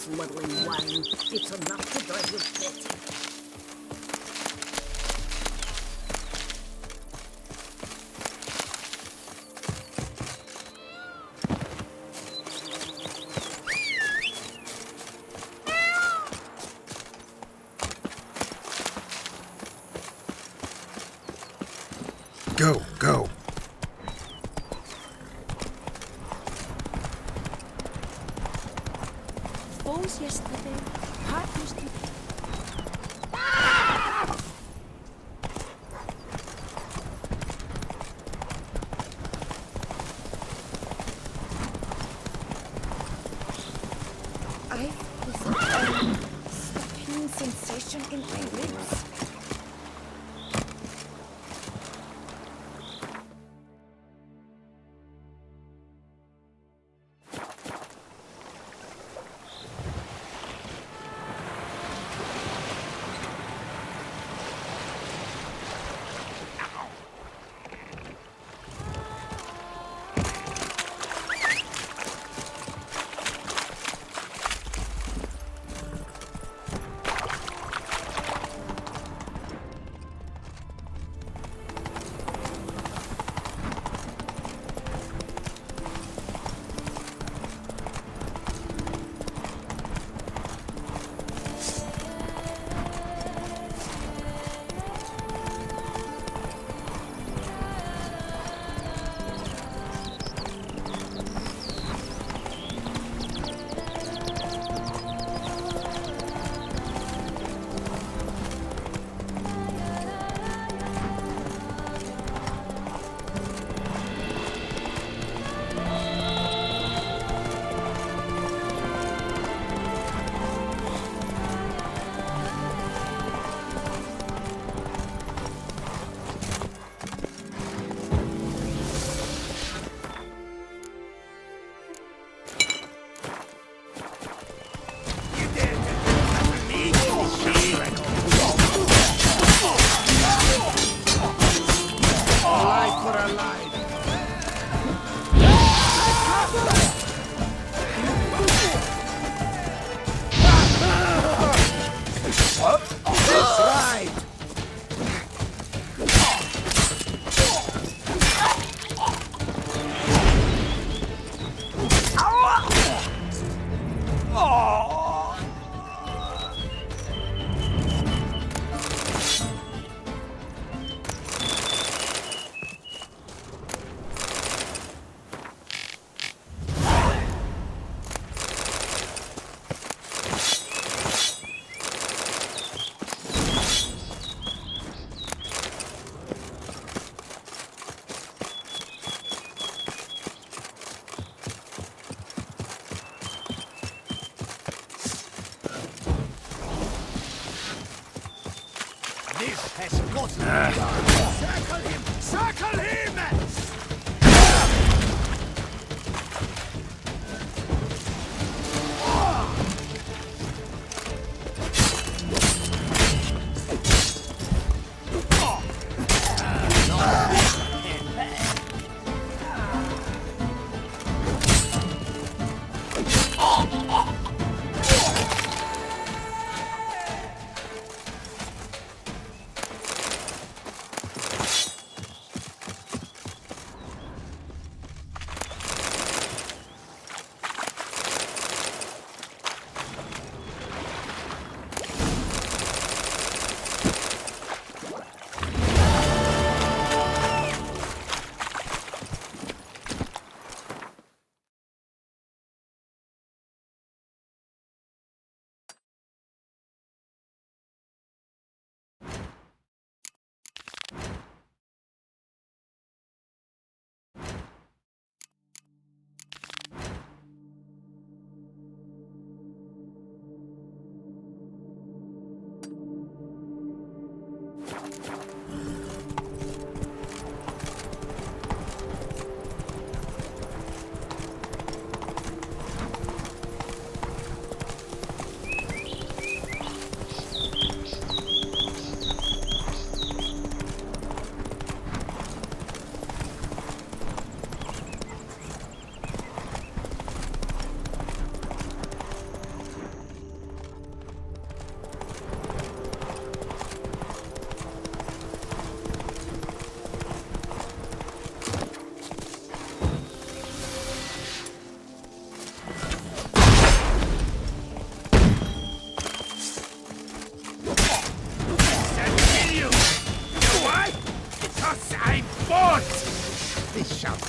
smuggling wine. It's enough to drive you fit. Go, go. Balls yesterday, heart yesterday. I've this stopping sensation in my ribs. This has got to be done. Circle him! Circle him!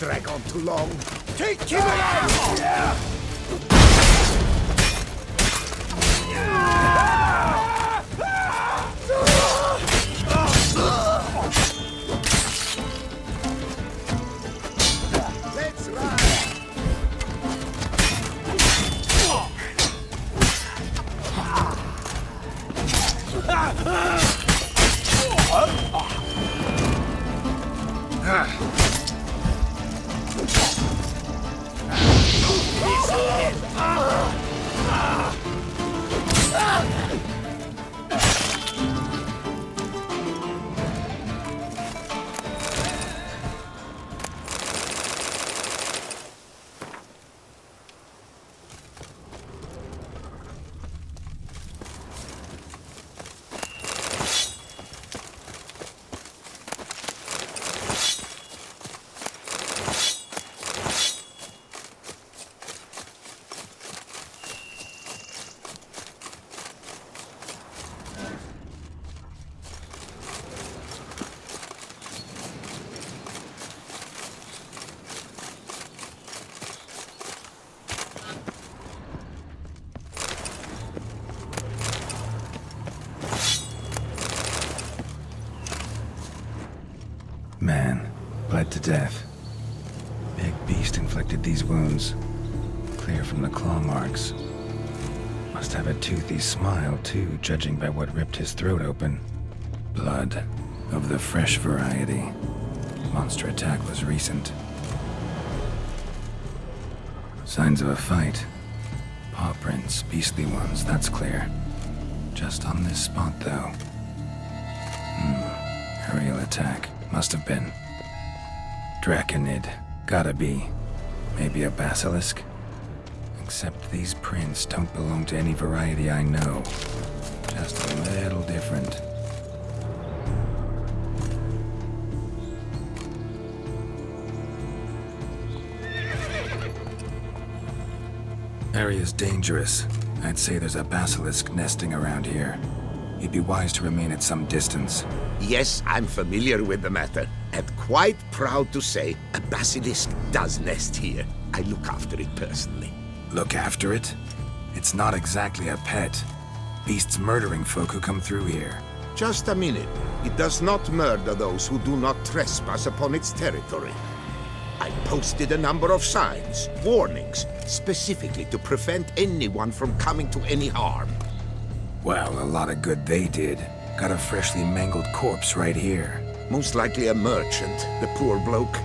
drag on too long. Take him out! Let's ride! Man, bled to death. Big beast inflicted these wounds. Clear from the claw marks. Must have a toothy smile, too, judging by what ripped his throat open. Blood. Of the fresh variety. Monster attack was recent. Signs of a fight. Paw prints, beastly ones, that's clear. Just on this spot, though. Aerial attack. Must have been. Draconid. Gotta be. Maybe a basilisk? Except these prints don't belong to any variety I know. Just a little different. Area's dangerous. I'd say there's a basilisk nesting around here. You'd be wise to remain at some distance. Yes, I'm familiar with the matter, and quite proud to say a basilisk does nest here. I look after it personally. Look after it? It's not exactly a pet. Beasts murdering folk who come through here. Just a minute. It does not murder those who do not trespass upon its territory. I posted a number of signs, warnings, specifically to prevent anyone from coming to any harm. Well, a lot of good they did. Got a freshly mangled corpse right here. Most likely a merchant, the poor bloke.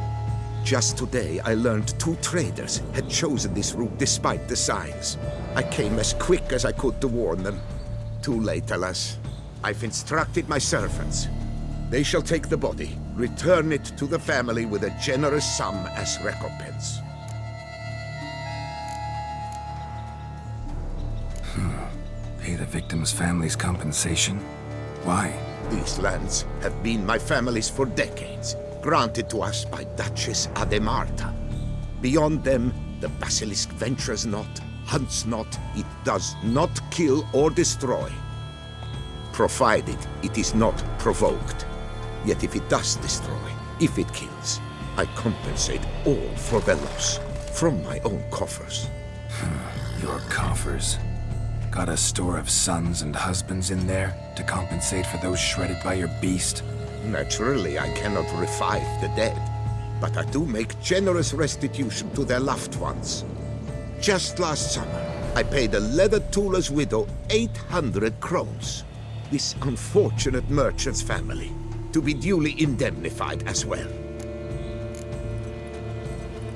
Just today, I learned 2 traders had chosen this route despite the signs. I came as quick as I could to warn them. Too late, alas. I've instructed my servants. They shall take the body, return it to the family with a generous sum as recompense. Pay the victim's family's compensation? Why? These lands have been my family's for decades, granted to us by Duchess Ademarta. Beyond them, the basilisk ventures not, hunts not, it does not kill or destroy. Provided it is not provoked. Yet if it does destroy, if it kills, I compensate all for the loss, from my own coffers. Your coffers. Got a store of sons and husbands in there to compensate for those shredded by your beast? Naturally, I cannot revive the dead, but I do make generous restitution to their loved ones. Just last summer, I paid a leather tooler's widow 800 crowns. This unfortunate merchant's family, to be duly indemnified as well.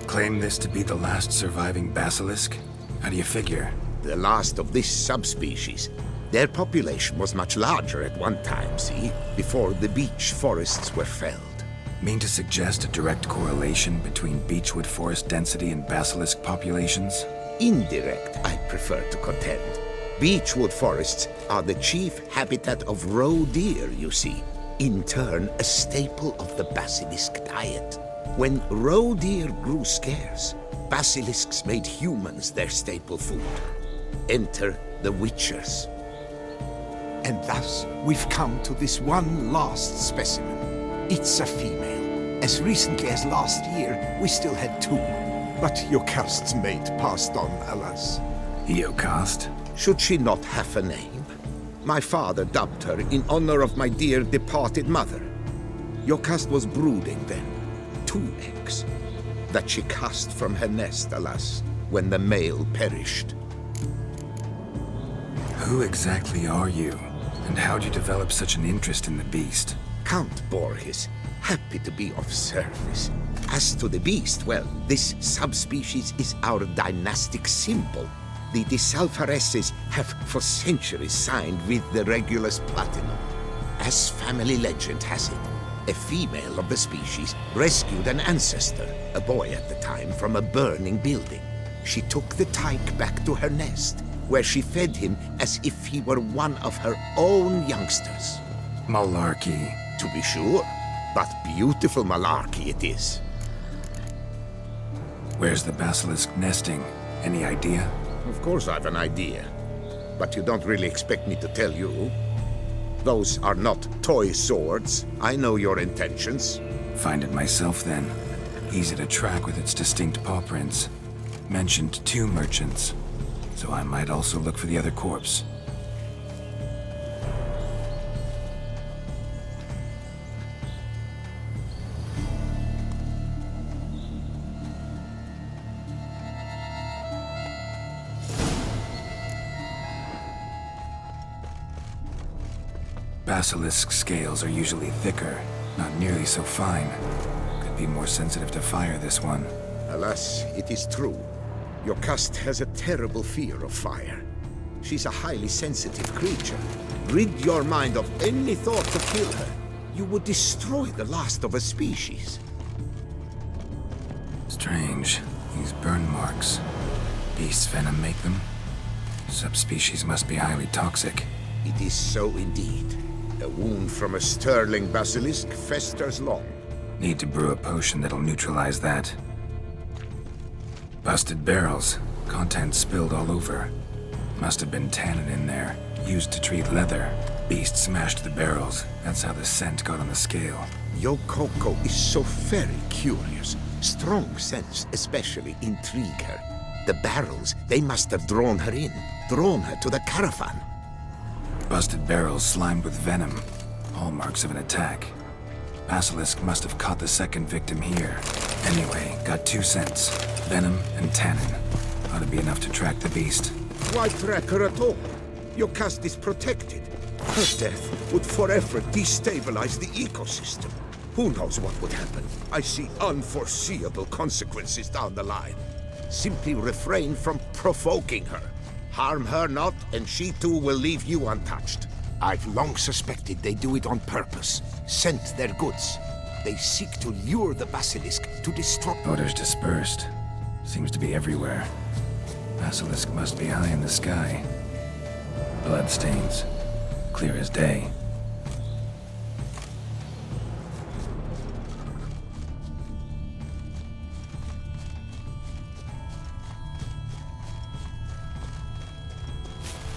Claim this to be the last surviving basilisk? How do you figure? The last of this subspecies. Their population was much larger at one time, see? Before the beech forests were felled. Mean to suggest a direct correlation between beechwood forest density and basilisk populations? Indirect, I prefer to contend. Beechwood forests are the chief habitat of roe deer, you see. In turn, a staple of the basilisk diet. When roe deer grew scarce, basilisks made humans their staple food. Enter the witchers. And thus, we've come to this one last specimen. It's a female. As recently as last year, we still had 2. But Jokast's mate passed on, alas. Jokast? Should she not have a name? My father dubbed her in honor of my dear departed mother. Jokast was brooding then. 2 eggs. That she cast from her nest, alas, when the male perished. Who exactly are you? And how'd you develop such an interest in the beast? Count Borges, happy to be of service. As to the beast, well, this subspecies is our dynastic symbol. The Disalfareses have for centuries signed with the Regulus Platinum. As family legend has it, a female of the species rescued an ancestor, a boy at the time, from a burning building. She took the tyke back to her nest, where she fed him as if he were one of her own youngsters. Malarkey. To be sure, but beautiful malarkey it is. Where's the basilisk nesting? Any idea? Of course I've an idea, but you don't really expect me to tell you. Those are not toy swords. I know your intentions. Find it myself then. Easy to track with its distinct paw prints. Mentioned 2 merchants, so I might also look for the other corpse. Basilisk scales are usually thicker, not nearly so fine. Could be more sensitive to fire, this one. Alas, it is true. Jokast has a terrible fear of fire. She's a highly sensitive creature. Rid your mind of any thought to kill her. You would destroy the last of a species. Strange. These burn marks. Beast's venom make them? Subspecies must be highly toxic. It is so indeed. A wound from a sterling basilisk festers long. Need to brew a potion that'll neutralize that. Busted barrels. Contents spilled all over. Must have been tannin in there. Used to treat leather. Beast smashed the barrels. That's how the scent got on the scale. Yokoko is so very curious. Strong scents especially intrigue her. The barrels, they must have drawn her in. Drawn her to the caravan. Busted barrels slimed with venom. Hallmarks of an attack. Basilisk must have caught the second victim here. Anyway, got 2 scents. Venom and tannin. Ought to be enough to track the beast. Why track her at all? Jokast is protected. Her death would forever destabilize the ecosystem. Who knows what would happen? I see unforeseeable consequences down the line. Simply refrain from provoking her. Harm her not, and she too will leave you untouched. I've long suspected they do it on purpose. Scent their goods. They seek to lure the basilisk to destroy... Odors dispersed. Seems to be everywhere. Basilisk must be high in the sky. Bloodstains. Clear as day.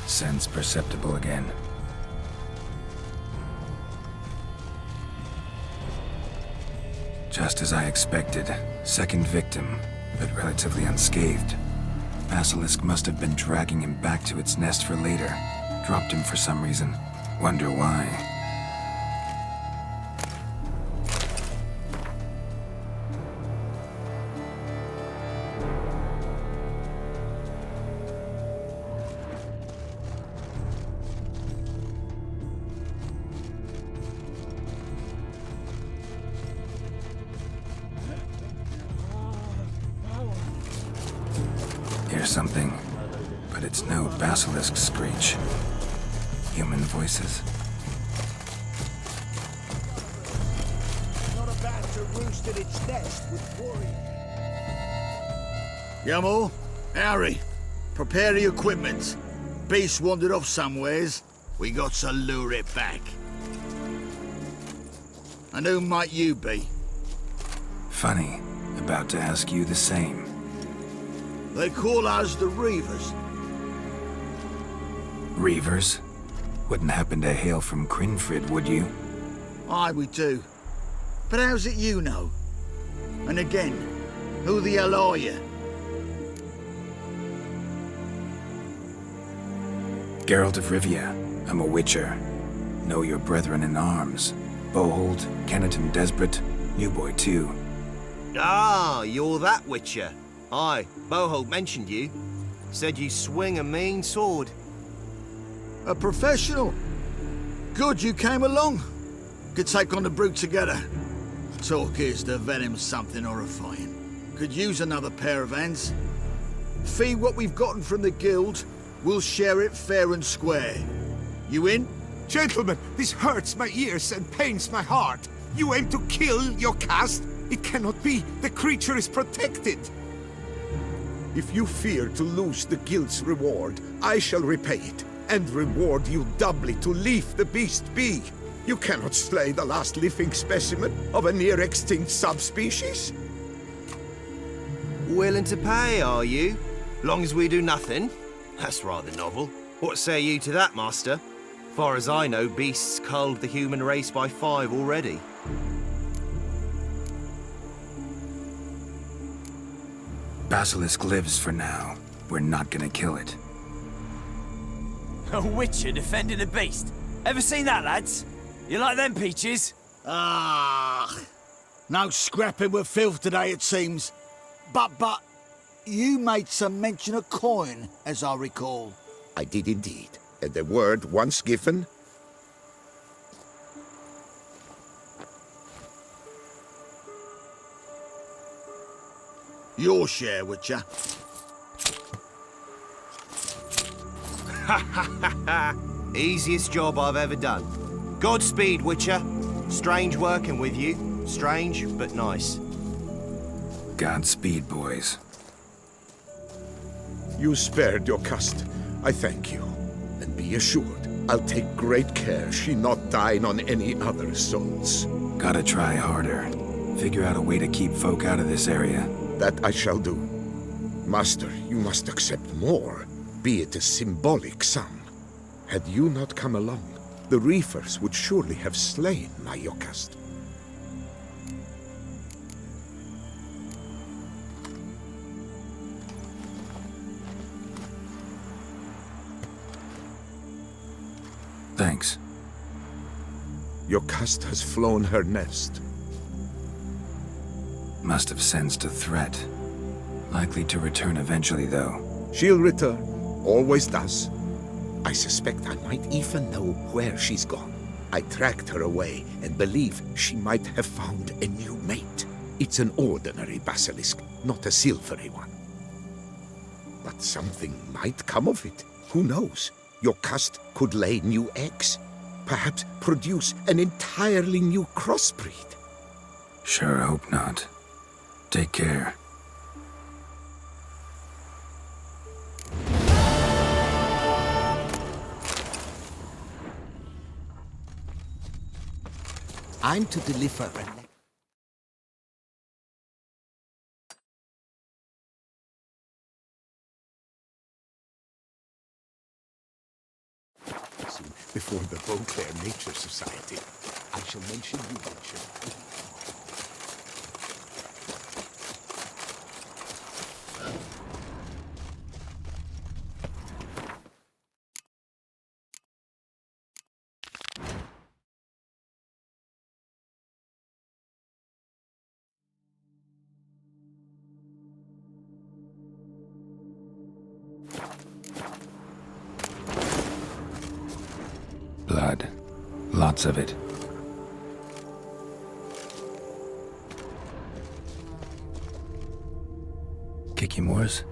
Sense perceptible again. Just as I expected. Second victim, but relatively unscathed. Basilisk must have been dragging him back to its nest for later. Dropped him for some reason. Wonder why. Hear something, but it's no basilisk screech. Human voices. Not about to roost in its nest with worry. Yamal, Harry, prepare the equipment. Beast wandered off somewheres. We got to lure it back. And who might you be? Funny. About to ask you the same. They call us the Reavers. Reavers? Wouldn't happen to hail from Crinfrid, would you? Aye, we do. But how's it you know? And again, who the hell are you? Geralt of Rivia. I'm a witcher. Know your brethren in arms. Bohold, Kenneton Desperate, New Boy too. Ah, you're that witcher. Aye, Bohold mentioned you. Said you swing a mean sword. A professional. Good you came along. Could take on the brute together. Talk is the venom's something horrifying. Could use another pair of hands. Fee what we've gotten from the guild, we'll share it fair and square. You in? Gentlemen, this hurts my ears and pains my heart. You aim to kill your caste? It cannot be. The creature is protected. If you fear to lose the guild's reward, I shall repay it, and reward you doubly to leave the beast be. You cannot slay the last living specimen of a near-extinct subspecies. Willing to pay, are you? Long as we do nothing? That's rather novel. What say you to that, master? Far as I know, beasts culled the human race by 5 already. Basilisk lives for now. We're not gonna kill it. A witcher defending a beast. Ever seen that, lads? You like them peaches? Ah, no scrapping with filth today, it seems. But, you made some mention of coin, as I recall. I did indeed. And the word once given... Your share, Witcher. Easiest job I've ever done. Godspeed, Witcher. Strange working with you. Strange, but nice. Godspeed, boys. You spared your caste. I thank you. And be assured, I'll take great care she not dine on any other souls. Gotta try harder. Figure out a way to keep folk out of this area. That I shall do. Master, you must accept more, be it a symbolic sum. Had you not come along, the Reefers would surely have slain my Yokast. Thanks. Yokast has flown her nest. Must have sensed a threat. Likely to return eventually, though. She'll return. Always does. I suspect I might even know where she's gone. I tracked her away and believe she might have found a new mate. It's an ordinary basilisk, not a silvery one. But something might come of it. Who knows? Your caste could lay new eggs. Perhaps produce an entirely new crossbreed. Sure hope not. Take care. I'm to deliver a before the Beauclair Nature Society. I shall mention you, Witcher. Blood. Lots of it. Kicky Moors?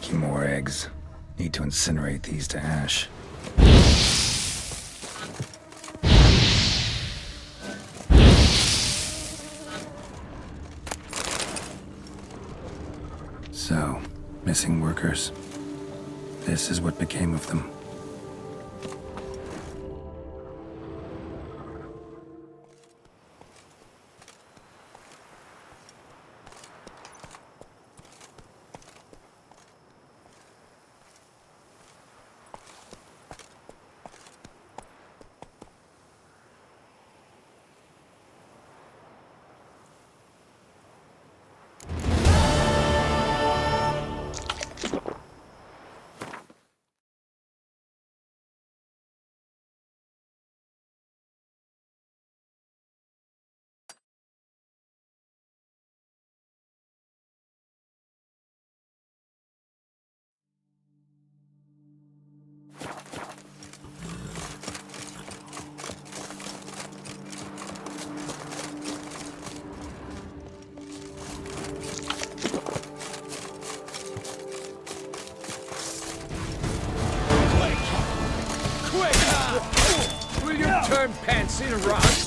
making more eggs. Need to incinerate these to ash. So, missing workers. This is what became of them. Will you turn pants in around?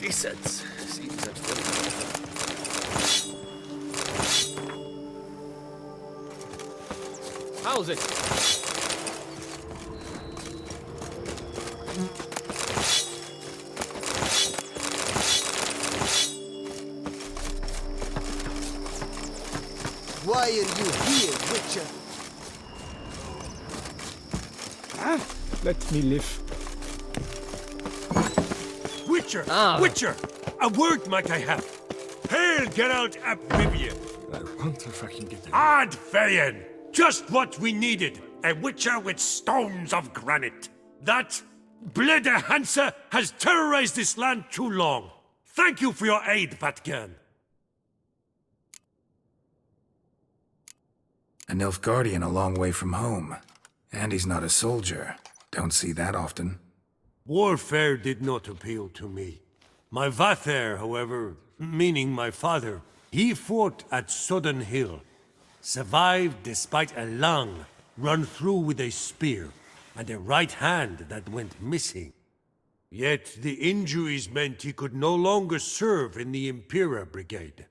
Decent. Seems I'm still... How's it? Why are you here, Witcher? Let me live. Witcher! Ah. Witcher! A word might I have? Hail Geralt ab Rivia! I want to fucking get there. Ad Feyen! Just what we needed! A Witcher with stones of granite! That Blede Hansa has terrorized this land too long! Thank you for your aid, Patgan! A Nilfgaardian a long way from home. And he's not a soldier. Don't see that often. Warfare did not appeal to me. My Vather, however, meaning my father, he fought at Sodden Hill. Survived despite a lung run through with a spear, and a right hand that went missing. Yet the injuries meant he could no longer serve in the Impera Brigade.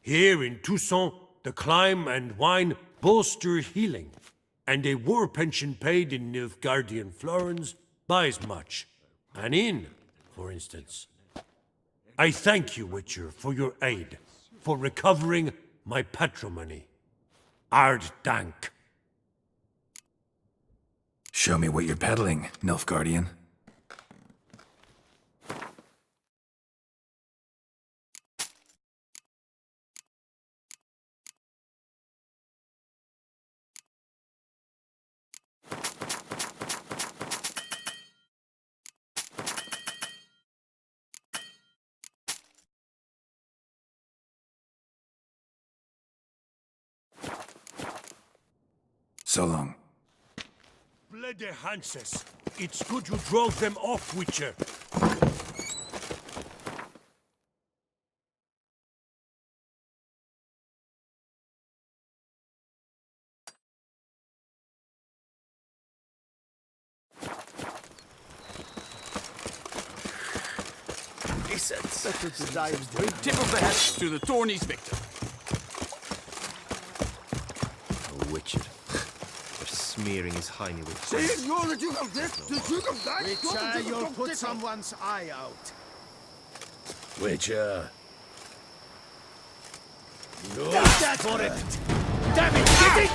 Here in Toussaint, the climb and wine bolster healing, and a war pension paid in Nilfgaardian florins buys much. An inn, for instance. I thank you, Witcher, for your aid, for recovering my patrimony. Ard Dank. Show me what you're peddling, Nilfgaardian. So long. Blede Hanses. It's good you drove them off, Witcher. Better to die as the tip of the hat to the Tourney's victor. Oh, Witcher. They're smearing his hiney with Say it, you're the Duke of Death, the Duke of Death. Witcher, you'll put someone's eye out. Witcher. That's for it! Damn it, get it!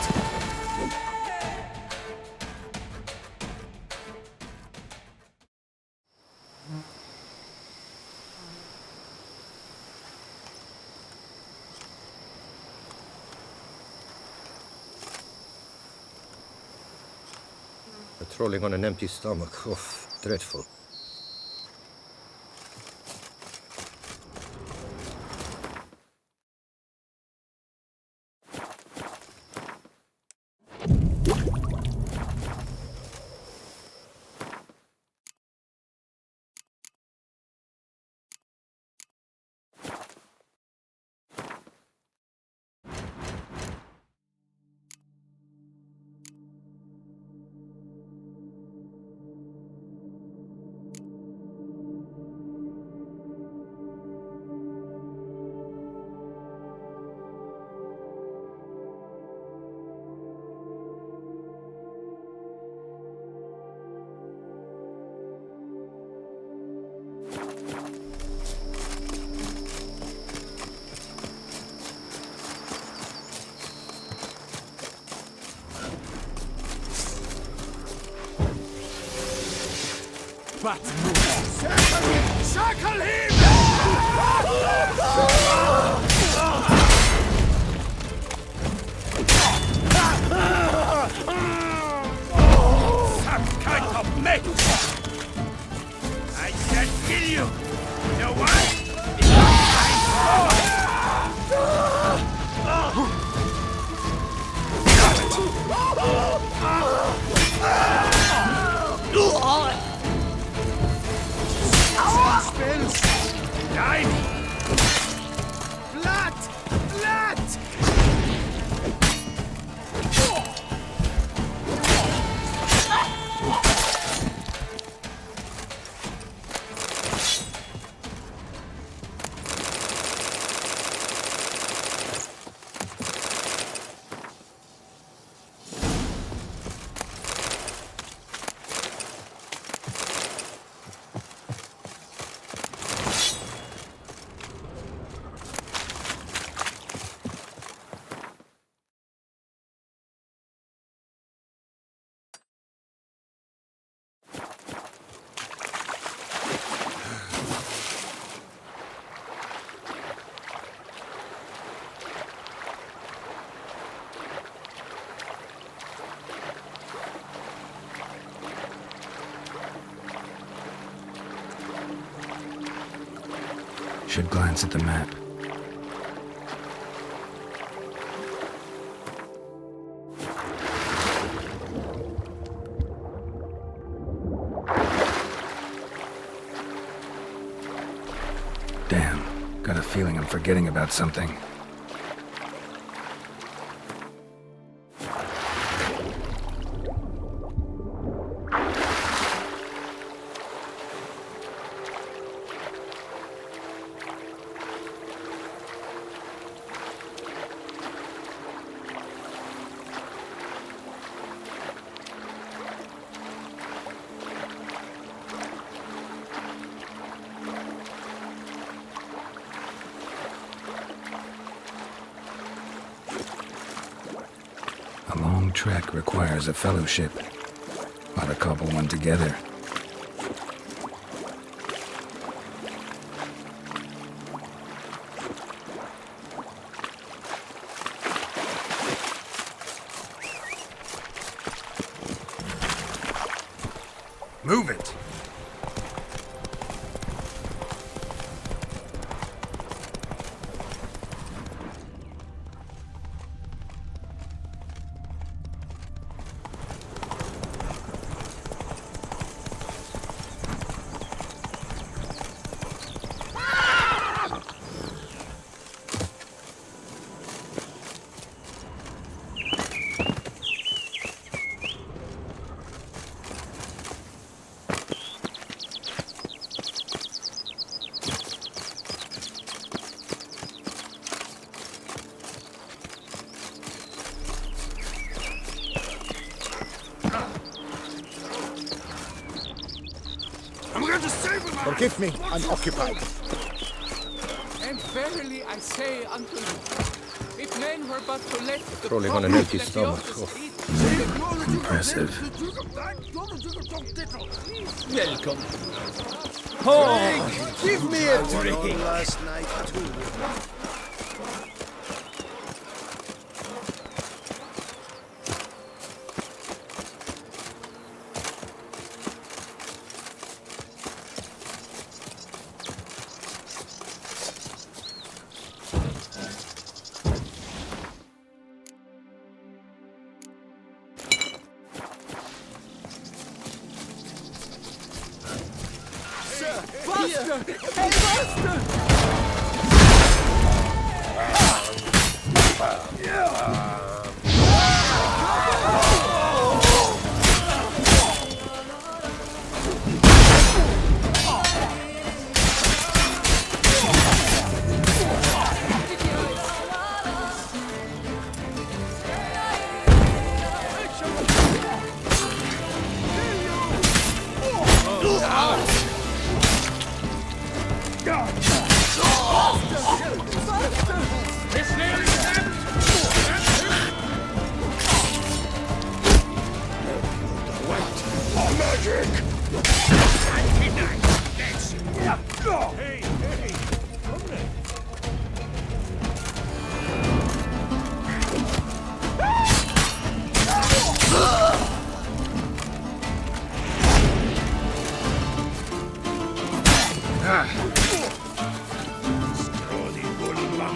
Patrolling on an empty stomach. Oh, dreadful. But circle him! Some kind of mate! I shall kill you! You know what? Spells! Nein! Blood! Blood! Should glance at the map. feeling I'm forgetting about something. A long trek requires a fellowship. Ought to cobble one together. Move it! Forgive me, I'm occupied. And verily I say unto you, if men were but to let the Probably gonna nuke his stomach. Impressive. Welcome. Oh, Give me a drink. Last night too.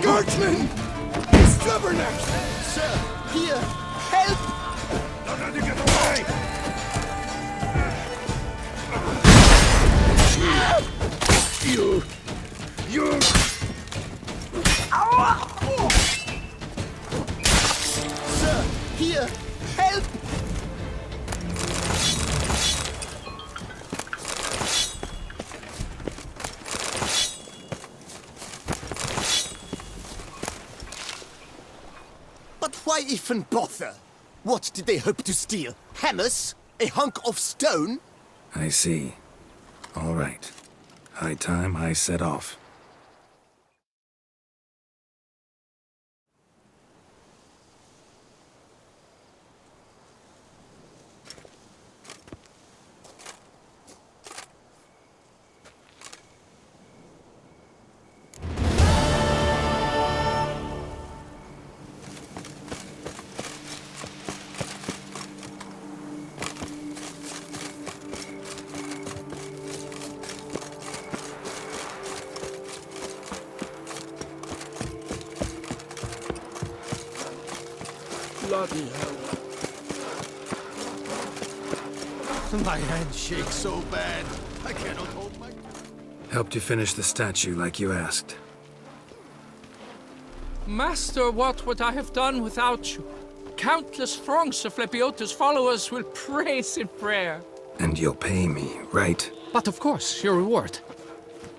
Guardsman! He's stubborn! Sir, here! Help! Don't let him get away! You! Sir, here! Help! But why even bother? What did they hope to steal? Hammers? A hunk of stone? I see. All right. High time I set off. Bloody hell. My hand shakes so bad, I cannot hold my... Helped you finish the statue like you asked. Master, what would I have done without you? Countless throngs of Lepiota's followers will praise in prayer. And you'll pay me, right? But of course, your reward.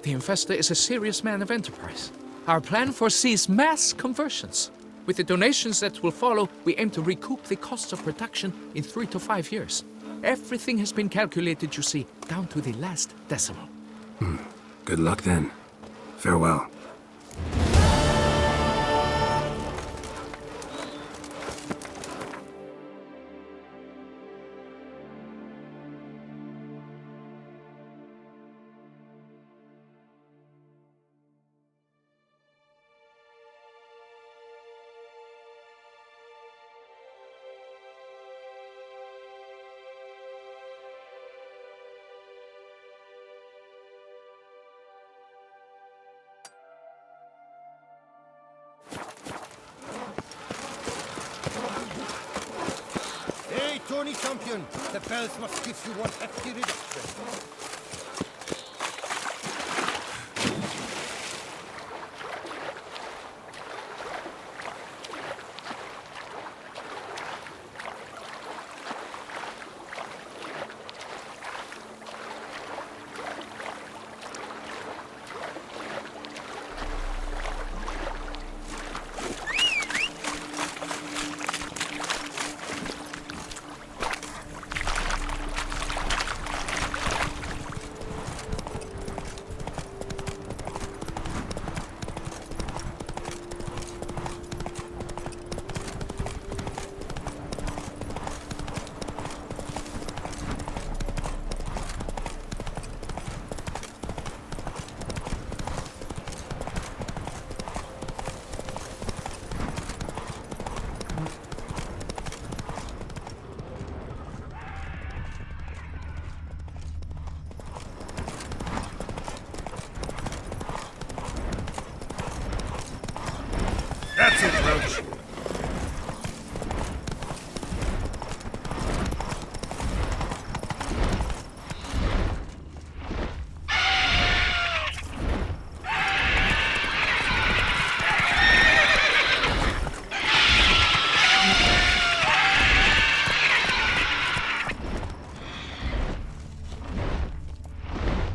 The investor is a serious man of enterprise. Our plan foresees mass conversions. With the donations that will follow, we aim to recoup the costs of production in 3 to 5 years. Everything has been calculated, you see, down to the last decimal. Good luck then. Farewell. Hey, Tony Champion! The bells must give you one hefty reduction. That's it, Roach.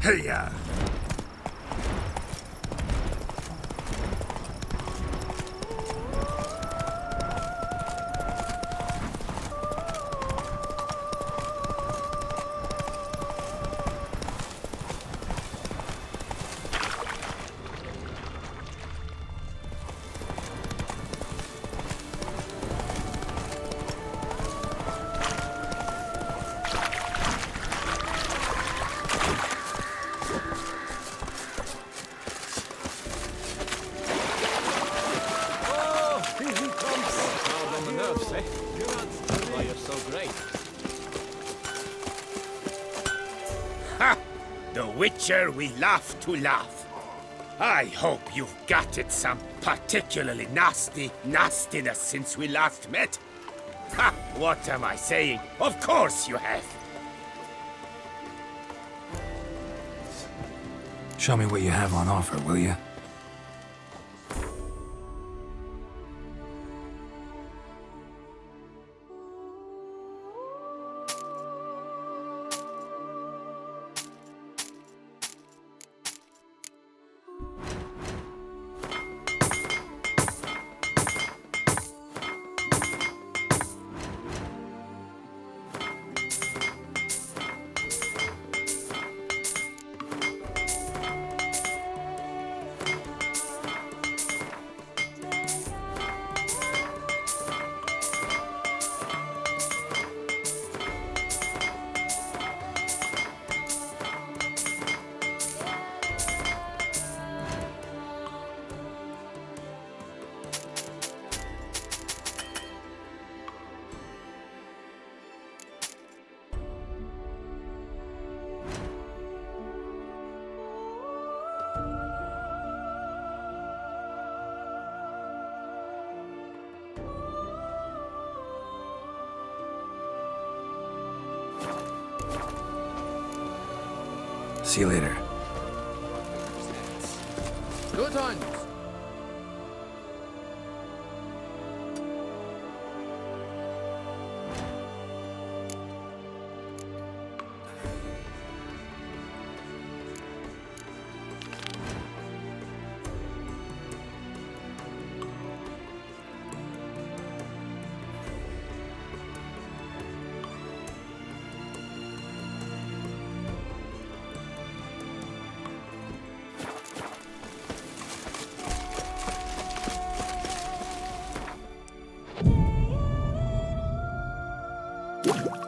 Hey-ya! The Witcher we laugh to laugh. I hope you've gutted some particularly nasty nastiness since we last met. Ha! What am I saying? Of course you have. Show me what you have on offer, will you? See you later. Good on. Huh?